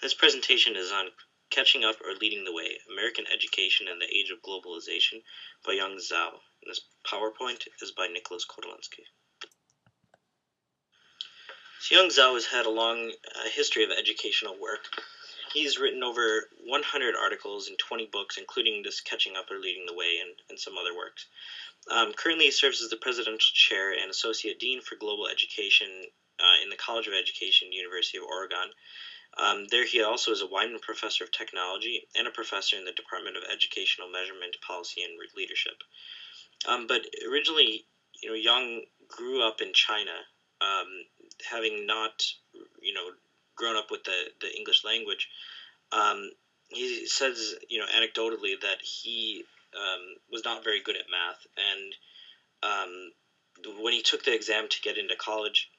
This presentation is on Catching Up or Leading the Way, American Education in the Age of Globalization by Yong Zhao. This PowerPoint is by Nicholas Kodolinsky. So Yong Zhao has had a long history of educational work. He's written over 100 articles and 20 books, including this Catching Up or Leading the Way and some other works. Currently, he serves as the Presidential Chair and Associate Dean for Global Education in the College of Education, University of Oregon. There he also is a Wyman Professor of Technology and a professor in the Department of Educational Measurement, Policy, and Leadership. But originally, Yang grew up in China, having not, grown up with the English language. He says, anecdotally that he was not very good at math, and when he took the exam to get into college,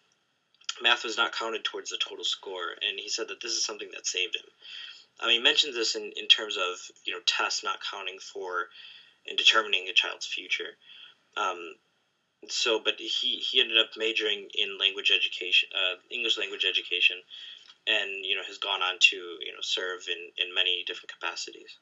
math was not counted towards the total score, and he said that this is something that saved him. He mentions this in terms of tests not counting for in determining a child's future. But he ended up majoring in language education, English language education, and has gone on to serve in many different capacities.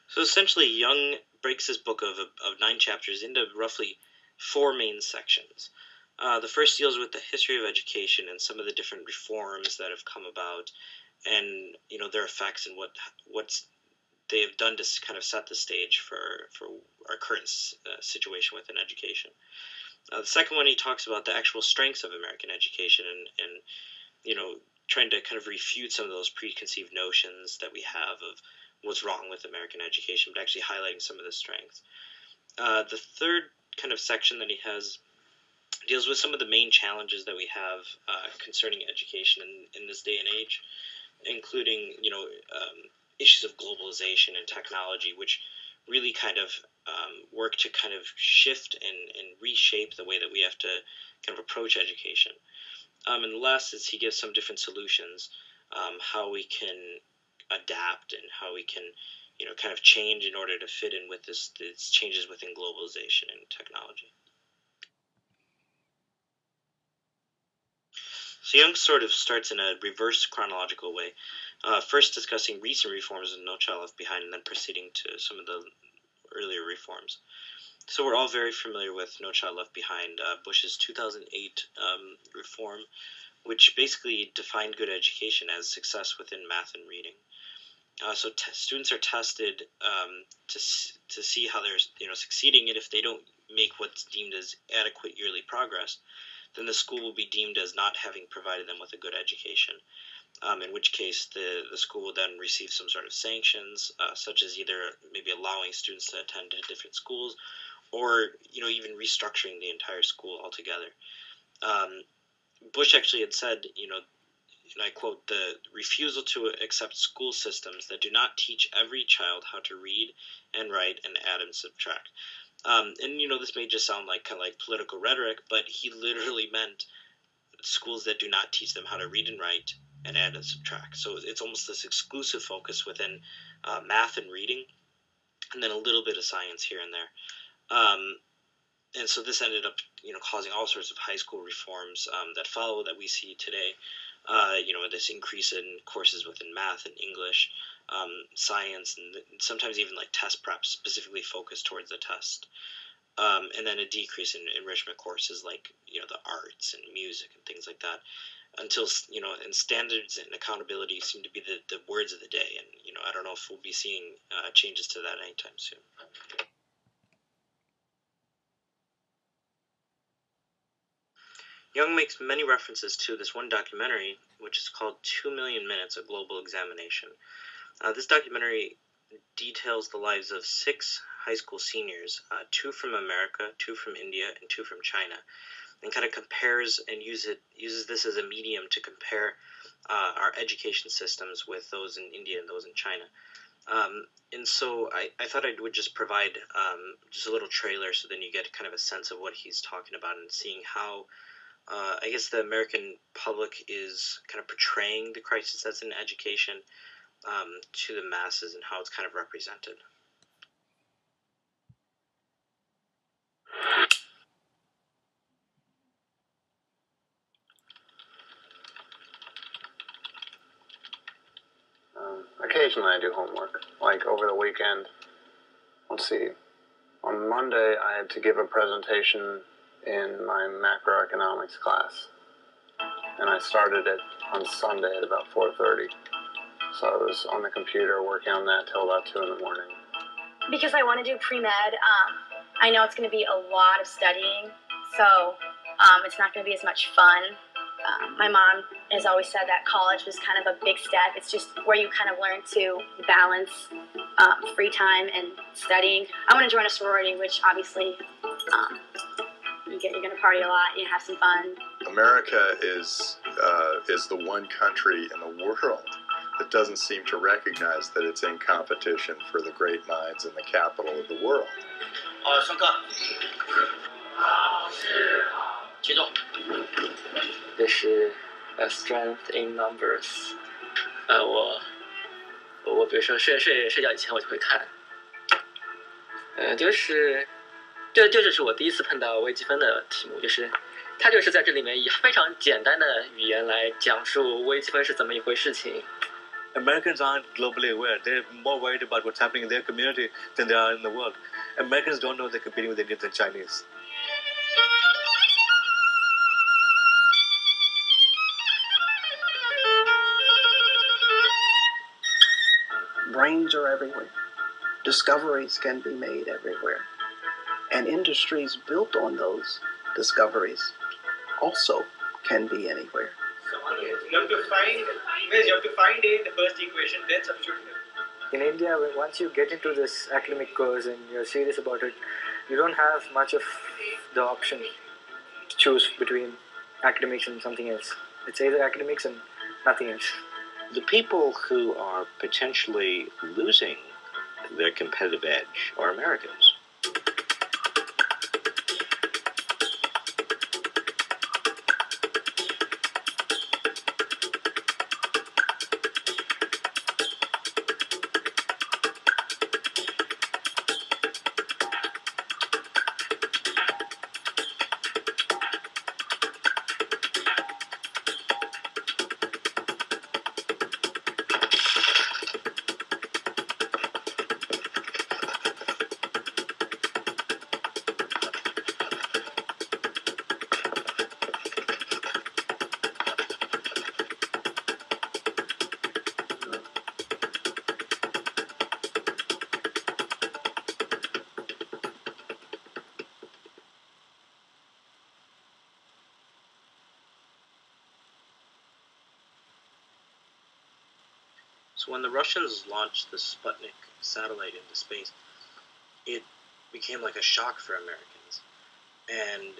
So essentially, Young breaks his book of 9 chapters into roughly 4 main sections. The first deals with the history of education and some of the different reforms that have come about, and their effects and what they have done to kind of set the stage for our current situation within education. The second one, he talks about the actual strengths of American education and trying to kind of refute some of those preconceived notions that we have of what's wrong with American education, but actually highlighting some of the strengths. The third kind of section that he has deals with some of the main challenges that we have concerning education in this day and age, including issues of globalization and technology, which really kind of work to kind of shift and reshape the way that we have to kind of approach education. And the last is he gives some different solutions, how we can adapt and how we can kind of change in order to fit in with this changes within globalization and technology. So Young sort of starts in a reverse chronological way, first discussing recent reforms in No Child Left Behind and then proceeding to some of the earlier reforms. So we're all very familiar with No Child Left Behind, Bush's 2008 reform, which basically defined good education as success within math and reading. So students are tested to see how they're succeeding, and if they don't make what's deemed as adequate yearly progress, then the school will be deemed as not having provided them with a good education, in which case the school will then receive some sort of sanctions, such as either maybe allowing students to attend to different schools or even restructuring the entire school altogether. Bush actually had said, and I quote, "the refusal to accept school systems that do not teach every child how to read and write and add and subtract." And this may just sound like kind of like political rhetoric, but he literally meant schools that do not teach them how to read and write and add and subtract. So it's almost this exclusive focus within math and reading, and then a little bit of science here and there. And so this ended up, causing all sorts of high school reforms that follow that we see today. This increase in courses within math and English, science, and sometimes even like test prep specifically focused towards the test. And then a decrease in enrichment courses like, the arts and music and things like that, until, and standards and accountability seem to be the words of the day. And, I don't know if we'll be seeing changes to that anytime soon. Young makes many references to this one documentary, which is called 2 Million Minutes, A Global Examination. This documentary details the lives of 6 high school seniors, 2 from America, 2 from India, and 2 from China, and kind of compares and uses this as a medium to compare our education systems with those in India and those in China. And so I thought I would just provide just a little trailer so then you get kind of a sense of what he's talking about and seeing how I guess the American public is kind of portraying the crisis that's in education to the masses and how it's kind of represented. occasionally I do homework, like over the weekend. Let's see. On Monday, I had to give a presentation in my macroeconomics class, and I started it on Sunday at about 4:30. So I was on the computer working on that till about 2 in the morning. Because I want to do pre-med, I know it's going to be a lot of studying, so it's not going to be as much fun. My mom has always said that college was kind of a big step. It's just where you kind of learn to balance free time and studying. I want to join a sorority, which obviously you're going to party a lot, you have some fun. America is the one country in the world that doesn't seem to recognize that it's in competition for the great minds in the capital of the world. 上课。起坐。This is a strength in numbers. 我比如说睡觉以前我就会看。这就是我第一次碰到微积分的题目，就是它就是在这里面以非常简单的语言来讲述微积分是怎么一回事情。Americans aren't globally aware. They're more worried about what's happening in their community than they are in the world. Americans don't know they're competing with Indians and Chinese. Brains are everywhere. Discoveries can be made everywhere. And industries built on those discoveries also can be anywhere. You have to find A in the first equation, then substitute it. In India, once you get into this academic course and you're serious about it, you don't have much of the option to choose between academics and something else. It's either academics and nothing else. The people who are potentially losing their competitive edge are Americans. So when the Russians launched the Sputnik satellite into space, it became like a shock for Americans. And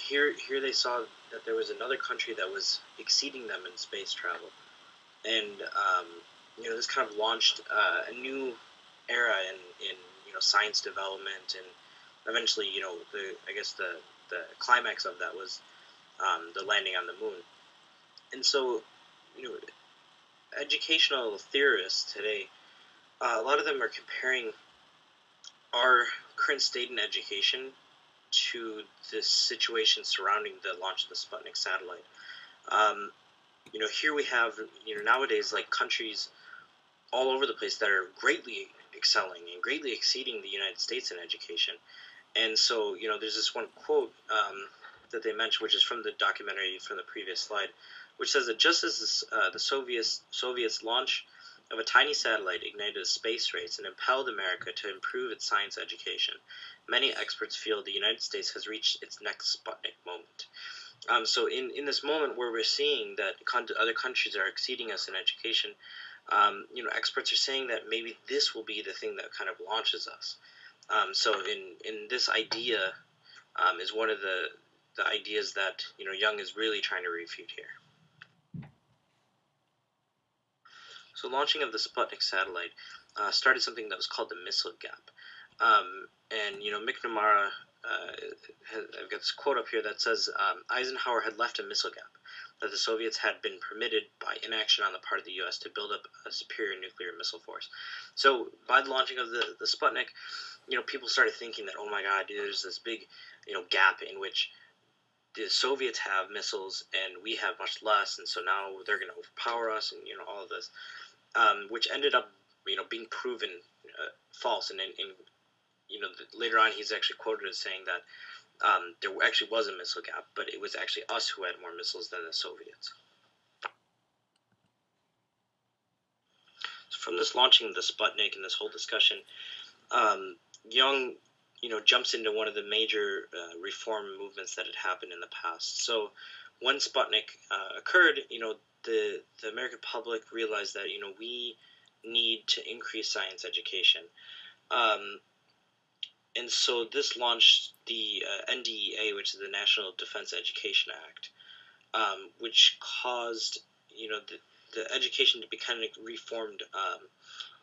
here they saw that there was another country that was exceeding them in space travel, and this kind of launched a new era in science development, and eventually the climax of that was the landing on the moon. And so educational theorists today, a lot of them are comparing our current state in education to the situation surrounding the launch of the Sputnik satellite. Here we have, nowadays, like, countries all over the place that are greatly excelling and greatly exceeding the United States in education. And so, there's this one quote that they mentioned, which is from the documentary from the previous slide, which says that just as the Soviets' launch of a tiny satellite ignited a space race and impelled America to improve its science education, many experts feel the United States has reached its next Sputnik moment. So in this moment where we're seeing that other countries are exceeding us in education, experts are saying that maybe this will be the thing that kind of launches us. So in this idea is one of the ideas that Young is really trying to refute here. So launching of the Sputnik satellite started something that was called the missile gap. And McNamara, I've got this quote up here that says Eisenhower had left a missile gap that the Soviets had been permitted by inaction on the part of the U.S. to build up a superior nuclear missile force. So by the launching of the Sputnik, people started thinking that, oh my God, there's this big, gap in which the Soviets have missiles and we have much less, and so now they're going to overpower us, and all of this. which ended up being proven false. And later on, he's actually quoted as saying that there actually was a missile gap, but it was actually us who had more missiles than the Soviets. So from this launching the Sputnik and this whole discussion, Young, jumps into one of the major reform movements that had happened in the past. So when Sputnik occurred, the American public realized that we need to increase science education. And so this launched the NDEA, which is the National Defense Education Act, which caused the education to be kind of reformed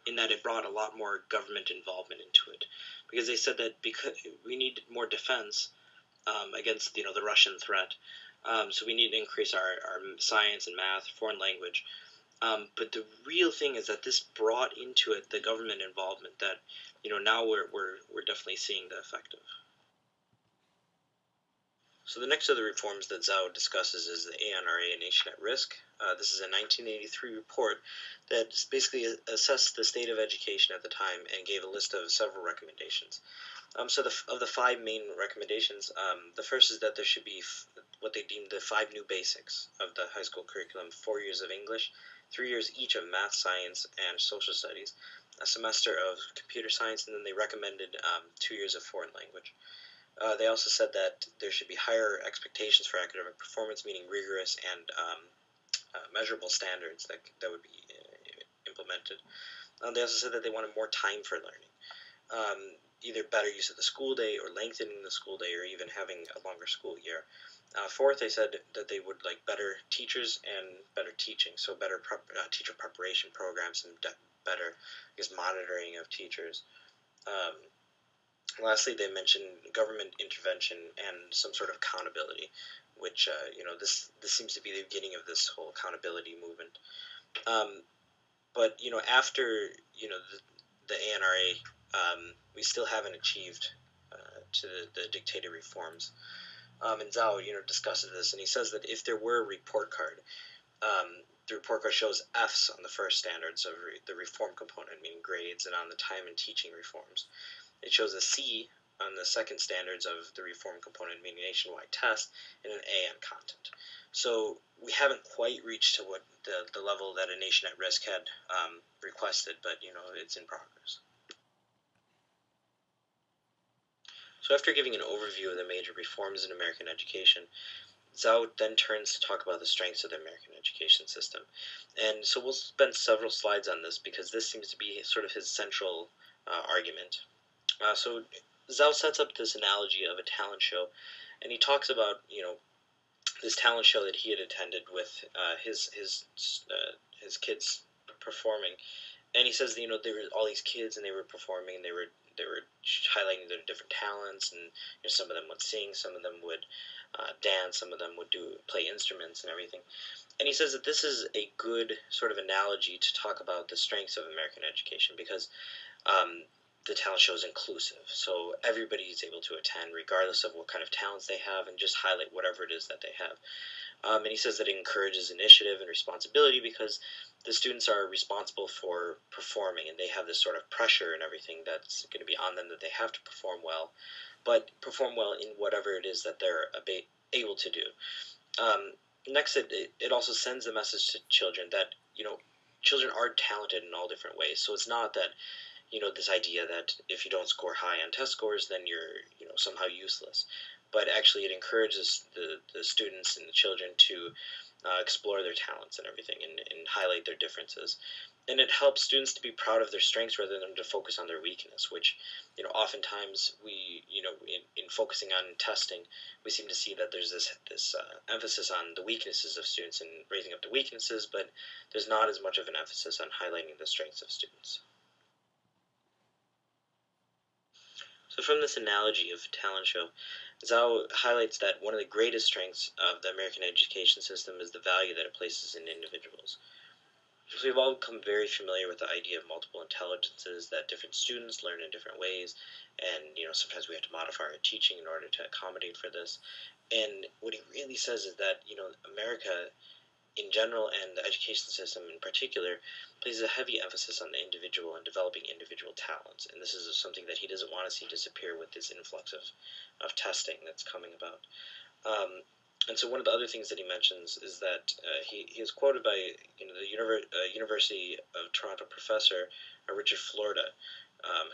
in that it brought a lot more government involvement into it, because they said that because we needed more defense against the Russian threat, so we need to increase our science and math, foreign language. But the real thing is that this brought into it the government involvement that now we're definitely seeing the effect of. So the next of the reforms that Zhao discusses is the ANRA, A Nation at Risk. This is a 1983 report that basically assessed the state of education at the time and gave a list of several recommendations. So of the 5 main recommendations, the first is that there should be what they deemed the 5 new basics of the high school curriculum: 4 years of English, 3 years each of math, science, and social studies, a semester of computer science, and then they recommended 2 years of foreign language. They also said that there should be higher expectations for academic performance, meaning rigorous and measurable standards that would be implemented. They also said that they wanted more time for learning, either better use of the school day or lengthening the school day or even having a longer school year. Fourth, they said that they would like better teachers and better teaching, so better teacher preparation programs and better, monitoring of teachers. Lastly, they mentioned government intervention and some sort of accountability, which this seems to be the beginning of this whole accountability movement. But after the ANRA, we still haven't achieved to the dictated reforms. And Zhao discusses this, and he says that if there were a report card, the report card shows Fs on the first standards of the reform component, meaning grades, and on the time and teaching reforms. It shows a C on the second standards of the reform component, meaning nationwide test, and an A on content. So we haven't quite reached to what the level that A Nation at Risk had requested, but it's in progress. So after giving an overview of the major reforms in American education, Zhao then turns to talk about the strengths of the American education system. And so we'll spend several slides on this because this seems to be sort of his central argument. So Zhao sets up this analogy of a talent show, and he talks about this talent show that he had attended with his kids performing, and he says there were all these kids and they were performing and they were highlighting their different talents, and some of them would sing, some of them would dance, some of them would play instruments and everything. And he says that this is a good sort of analogy to talk about the strengths of American education because the talent show is inclusive, so everybody is able to attend regardless of what kind of talents they have and just highlight whatever it is that they have. And he says that it encourages initiative and responsibility because the students are responsible for performing and they have this sort of pressure and everything that's going to be on them that they have to perform well, but perform well in whatever it is that they're able to do. Next, it also sends a message to children that children are talented in all different ways, so it's not that this idea that if you don't score high on test scores, then you're, somehow useless. But actually it encourages the students and the children to explore their talents and everything and highlight their differences. And it helps students to be proud of their strengths rather than to focus on their weakness, which, oftentimes we, in focusing on testing, we seem to see that there's this emphasis on the weaknesses of students and raising up the weaknesses, but there's not as much of an emphasis on highlighting the strengths of students. So from this analogy of talent show, Zhao highlights that one of the greatest strengths of the American education system is the value that it places in individuals. So we've all become very familiar with the idea of multiple intelligences, that different students learn in different ways, and sometimes we have to modify our teaching in order to accommodate for this. And what he really says is that America in general and the education system in particular places a heavy emphasis on the individual and developing individual talents. And this is something that he doesn't want to see disappear with this influx of testing that's coming about. And so one of the other things that he mentions is that he is quoted by the University of Toronto professor Richard Florida,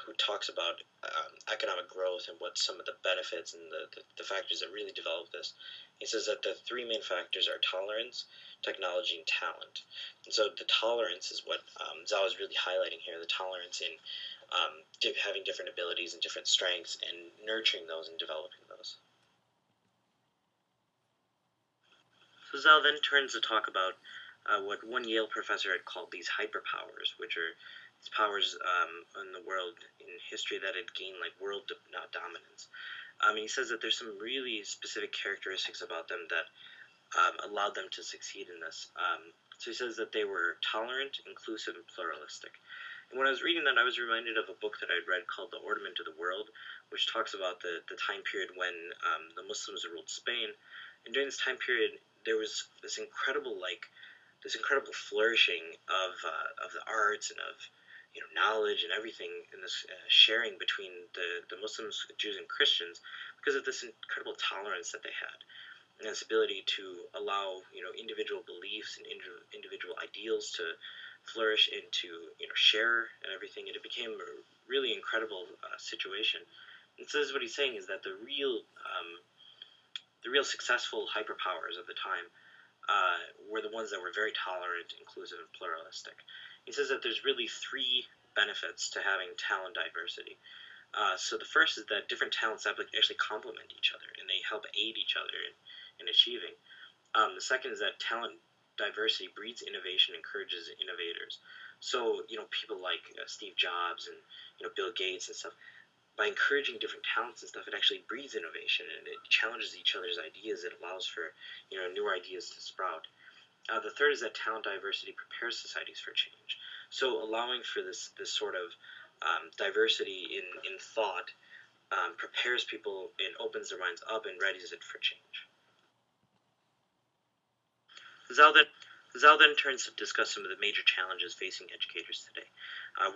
who talks about economic growth and what some of the benefits and the factors that really develop this. He says that the three main factors are tolerance, technology, and talent. And so the tolerance is what Zhao is really highlighting here, the tolerance in having different abilities and different strengths and nurturing those and developing those. So Zhao then turns to talk about what one Yale professor had called these hyperpowers, which are these powers in the world in history that had gained like world dominance. He says that there's some really specific characteristics about them that allowed them to succeed in this. So he says that they were tolerant, inclusive, and pluralistic. And when I was reading that, I was reminded of a book that I'd read called The Ornament of the World, which talks about the time period when the Muslims ruled Spain. And during this time period, there was this incredible flourishing of the arts and of knowledge and everything, and this sharing between the Muslims, Jews, and Christians because of this incredible tolerance that they had, and this ability to allow individual beliefs and individual ideals to flourish and to share and everything, and it became a really incredible situation. And so this is what he's saying is that the real successful hyperpowers of the time were the ones that were very tolerant, inclusive, and pluralistic. He says that there's really three benefits to having talent diversity. So the first is that different talents actually complement each other, and they help aid each other in achieving. The second is that talent diversity breeds innovation, encourages innovators. So people like Steve Jobs and Bill Gates and stuff, by encouraging different talents and stuff, it actually breeds innovation and it challenges each other's ideas. It allows for newer ideas to sprout. The third is that talent diversity prepares societies for change. So allowing for this sort of diversity in thought prepares people and opens their minds up and readies it for change. Zhao then turns to discuss some of the major challenges facing educators today,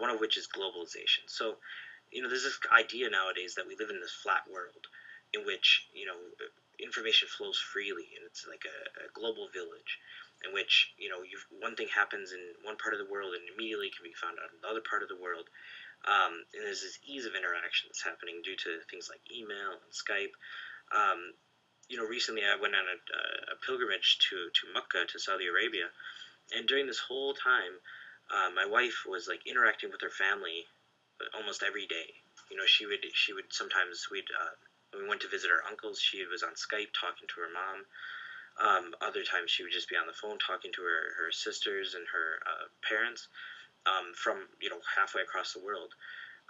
one of which is globalization. So there's this idea nowadays that we live in this flat world in which, information flows freely, and it's like a global village in which, one thing happens in one part of the world and immediately can be found out in the other part of the world. And there's this ease of interaction that's happening due to things like email and Skype. Recently I went on a pilgrimage to Mecca, to Saudi Arabia, and during this whole time, my wife was like interacting with her family almost every day. She would sometimes when we went to visit our uncles, she was on Skype talking to her mom. Other times she would just be on the phone talking to her sisters and her parents from halfway across the world.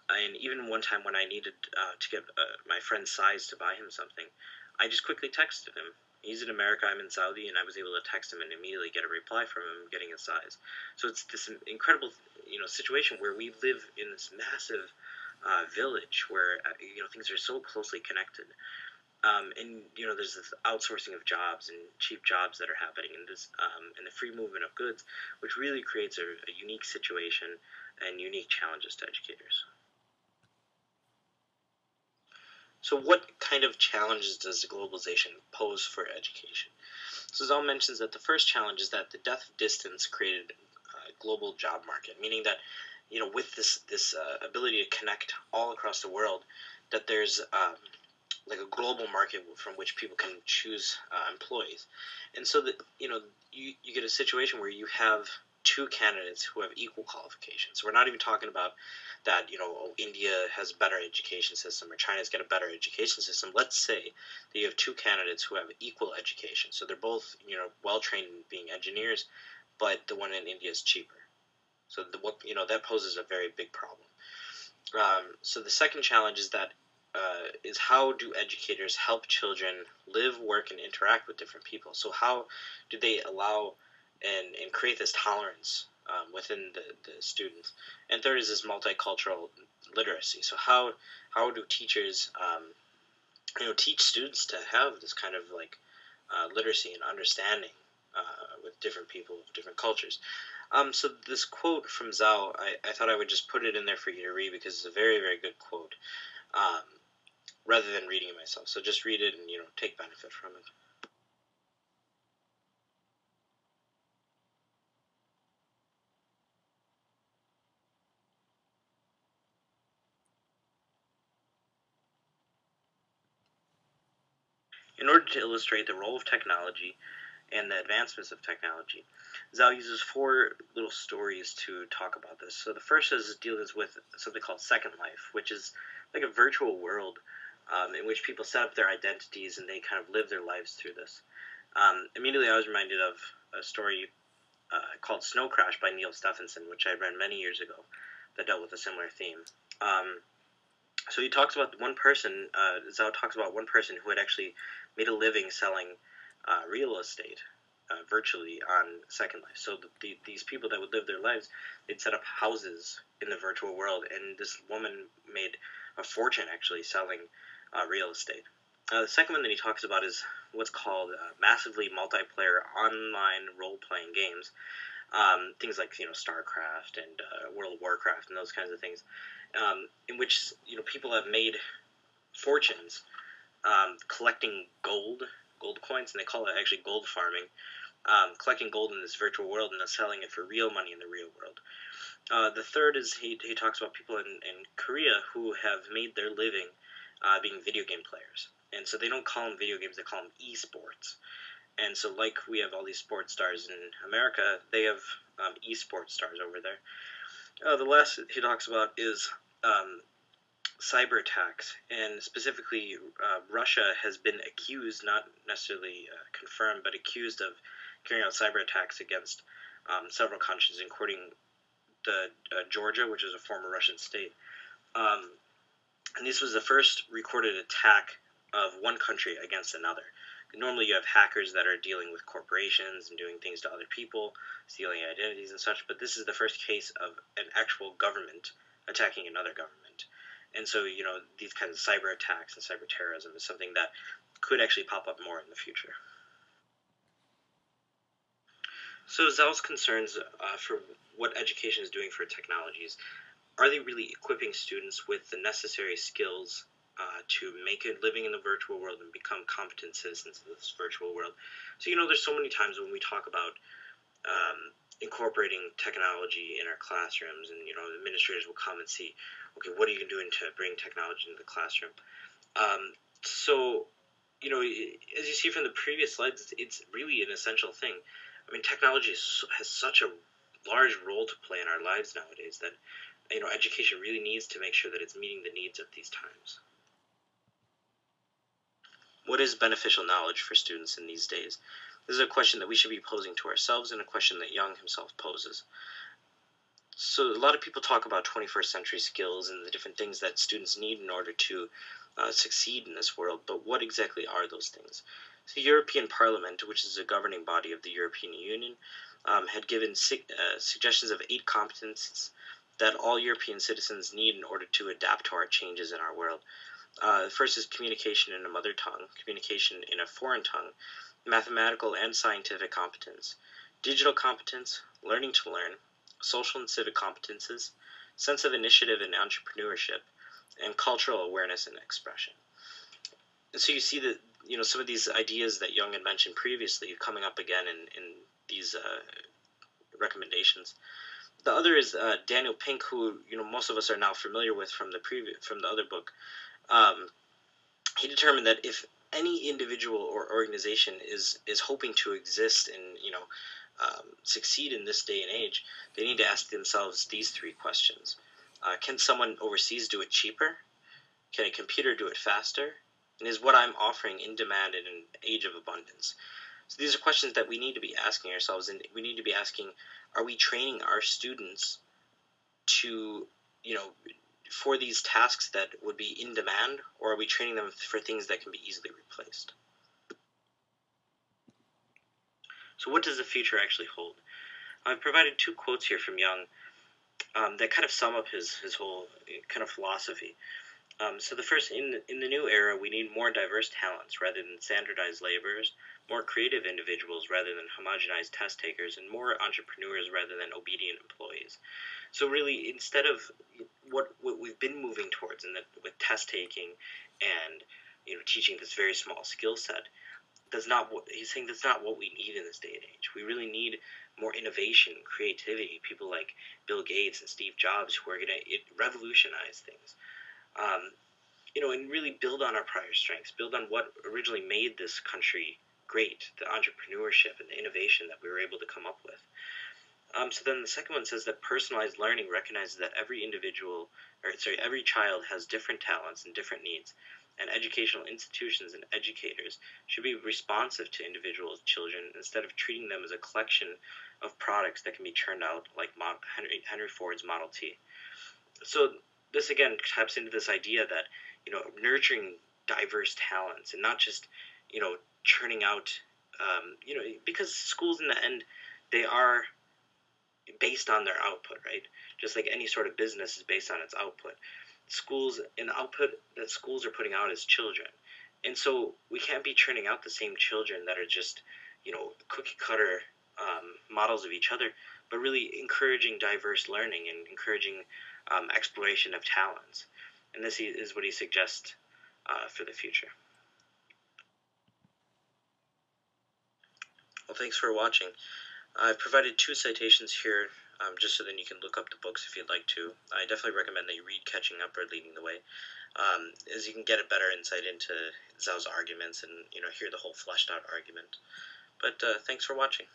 And even one time when I needed to get my friend's size to buy him something, I just quickly texted him. He's in America, I'm in Saudi, and I was able to text him and immediately get a reply from him getting his size. So it's this incredible situation where we live in this massive village where things are so closely connected. And there's this outsourcing of jobs and cheap jobs that are happening, and this and the free movement of goods, which really creates a unique situation and unique challenges to educators. So what kind of challenges does globalization pose for education? So Zhao mentions that the first challenge is that the death of distance created a global job market, meaning that with this ability to connect all across the world, that there's like a global market from which people can choose employees. And so that you get a situation where you have two candidates who have equal qualifications. So we're not even talking about that India has a better education system or China's got a better education system. Let's say that you have two candidates who have equal education. So they're both well trained in being engineers, but the one in India is cheaper. So that poses a very big problem. So the second challenge is that is how do educators help children live, work, and interact with different people? So how do they allow and create this tolerance within the students? And third is this multicultural literacy. So how do teachers teach students to have this kind of like literacy and understanding with different people of different cultures. So this quote from Zhao, I thought I would just put it in there for you to read because it's a very, very good quote, rather than reading it myself. So just read it and, take benefit from it. In order to illustrate the role of technology and the advancements of technology, Zhao uses 4 little stories to talk about this. So the first is deals with something called Second Life, which is like a virtual world in which people set up their identities and they kind of live their lives through this. Immediately I was reminded of a story called Snow Crash by Neil Stephenson, which I read many years ago, that dealt with a similar theme. So he talks about one person, Zhao talks about one person who had actually made a living selling real estate virtually on Second Life. So these people that would live their lives, they'd set up houses in the virtual world, and this woman made a fortune actually selling real estate. The second one that he talks about is what's called massively multiplayer online role-playing games. Things like StarCraft and World of Warcraft and those kinds of things, in which people have made fortunes collecting gold coins, and they call it actually gold farming, collecting gold in this virtual world and then selling it for real money in the real world. The third is he talks about people in Korea who have made their living being video game players, and so they don't call them video games, they call them esports. And so, like we have all these sports stars in America, they have esports stars over there. The last he talks about is cyber attacks, and specifically, Russia has been accused, not necessarily confirmed, but accused of carrying out cyber attacks against several countries, including the Georgia, which is a former Russian state. And this was the first recorded attack of one country against another. Normally you have hackers that are dealing with corporations and doing things to other people, stealing identities and such, but this is the first case of an actual government attacking another government. And so, these kinds of cyber attacks and cyber terrorism is something that could actually pop up more in the future. So Zhao's concerns for what education is doing for technologies, are they really equipping students with the necessary skills to make a living in the virtual world and become competent citizens of this virtual world? So, there's so many times when we talk about incorporating technology in our classrooms, and, administrators will come and see, okay, what are you doing to bring technology into the classroom? So, as you see from the previous slides, it's really an essential thing. I mean, technology has such a large role to play in our lives nowadays that, education really needs to make sure that it's meeting the needs of these times. What is beneficial knowledge for students in these days? This is a question that we should be posing to ourselves, and a question that Yong himself poses. So a lot of people talk about 21st century skills and the different things that students need in order to succeed in this world, but what exactly are those things? The European Parliament, which is a governing body of the European Union, had given suggestions of 8 competencies that all European citizens need in order to adapt to our changes in our world. The first is communication in a mother tongue, communication in a foreign tongue, mathematical and scientific competence, digital competence, learning to learn, social and civic competences, sense of initiative and entrepreneurship, and cultural awareness and expression. And so you see that some of these ideas that Yong had mentioned previously coming up again in these recommendations. The other is Daniel Pink, who most of us are now familiar with from the other book. He determined that if any individual or organization is hoping to exist and succeed in this day and age, they need to ask themselves these 3 questions: can someone overseas do it cheaper? Can a computer do it faster? And is what I'm offering in demand in an age of abundance? So these are questions that we need to be asking ourselves, and we need to be asking: are we training our students to for these tasks that would be in demand, or are we training them for things that can be easily replaced? So what does the future actually hold? I've provided 2 quotes here from Yong that kind of sum up his whole kind of philosophy. So the first, in the new era, we need more diverse talents rather than standardized laborers, more creative individuals rather than homogenized test takers, and more entrepreneurs rather than obedient employees. So really, instead of what we've been moving towards with test taking and teaching this very small skill set, he's saying that's not what we need in this day and age. We really need more innovation, creativity, people like Bill Gates and Steve Jobs who are going to revolutionize things. And really build on our prior strengths, build on what originally made this country great, the entrepreneurship and the innovation that we were able to come up with. So then the second one says that personalized learning recognizes that every child has different talents and different needs, and educational institutions and educators should be responsive to individual children instead of treating them as a collection of products that can be churned out like Henry Ford's Model T. So this again taps into this idea that nurturing diverse talents and not just churning out because schools in the end they are based on their output, right? Just like any sort of business is based on its output. The output that schools are putting out is children, and so we can't be churning out the same children that are just cookie cutter models of each other, but really encouraging diverse learning and encouraging exploration of talents. And this is what he suggests for the future. Well, thanks for watching. I've provided 2 citations here just so then you can look up the books if you'd like to. I definitely recommend that you read Catching Up or Leading the Way, as you can get a better insight into Zhao's arguments and hear the whole fleshed out argument. But thanks for watching.